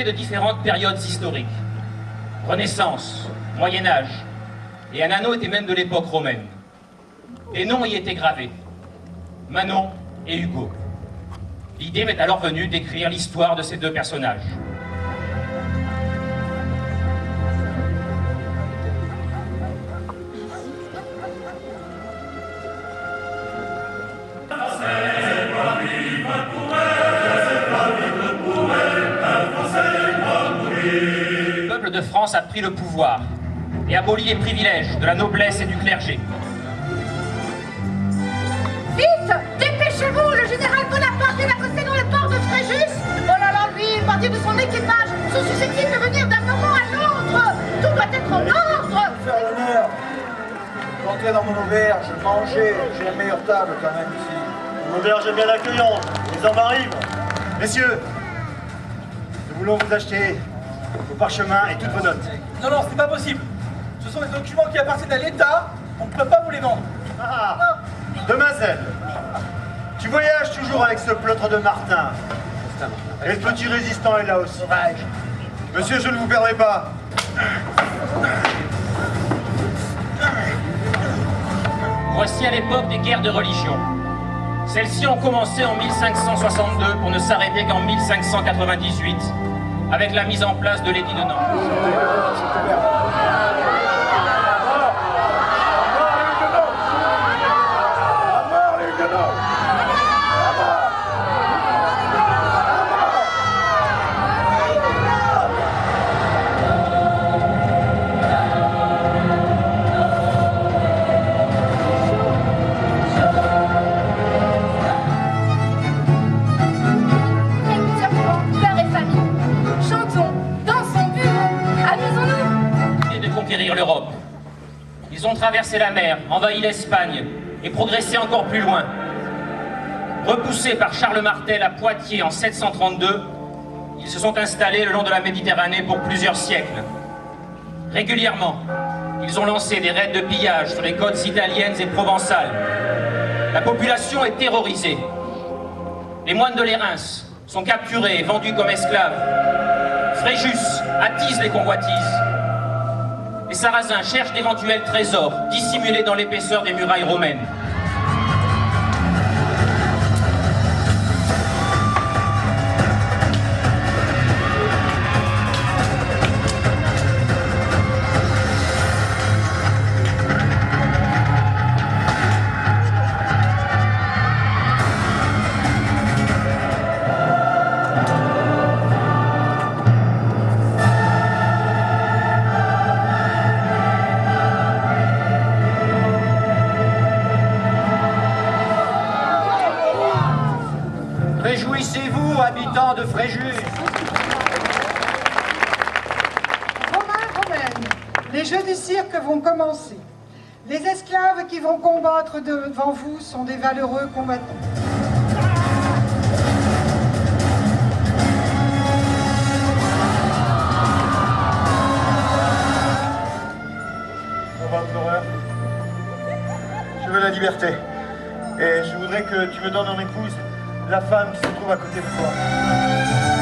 de différentes périodes historiques. Renaissance, Moyen-Âge, et un anneau était même de l'époque romaine. Des noms y étaient gravés. Manon et Hugo. L'idée m'est alors venue d'écrire l'histoire de ces deux personnages. Le peuple de France a pris le pouvoir et abolit les privilèges de la noblesse et du clergé. Vite! Dépêchez-vous! Le général Bonaparte est accosté dans le port de Fréjus! Oh là là, lui, une partie de son équipage sont susceptibles de venir d'un moment à l'autre! Tout doit être en ordre! Faire l'honneur, rentrer dans mon auberge, manger, j'ai la meilleure table quand même ici. Mon auberge est bien accueillante, les hommes arrivent. Messieurs, nous voulons vous acheter vos parchemins et toutes vos notes. Non, non, c'est pas possible. Ce sont des documents qui appartiennent à l'État. On ne peut pas vous les vendre. Ah, demoiselle, tu voyages toujours avec ce pleutre de Martin. Et le petit résistant est là aussi. Monsieur, je ne vous perdrai pas. Voici à l'époque des guerres de religion. Celles-ci ont commencé en 1562 pour ne s'arrêter qu'en 1598 avec la mise en place de l'édit de Nantes. L'Europe. Ils ont traversé la mer, envahi l'Espagne et progressé encore plus loin. Repoussés par Charles Martel à Poitiers en 732, ils se sont installés le long de la Méditerranée pour plusieurs siècles. Régulièrement, ils ont lancé des raids de pillage sur les côtes italiennes et provençales. La population est terrorisée. Les moines de Lérins sont capturés et vendus comme esclaves. Fréjus attise les convoitises. Les Sarrasins cherchent d'éventuels trésors dissimulés dans l'épaisseur des murailles romaines. Réjouissez-vous, habitants de Fréjus. Romains, les jeux du cirque vont commencer. Les esclaves qui vont combattre devant vous sont des valeureux combattants. Votre horreur. Je veux la liberté. Et je voudrais que tu me donnes en épouse la femme qui se trouve à côté de toi.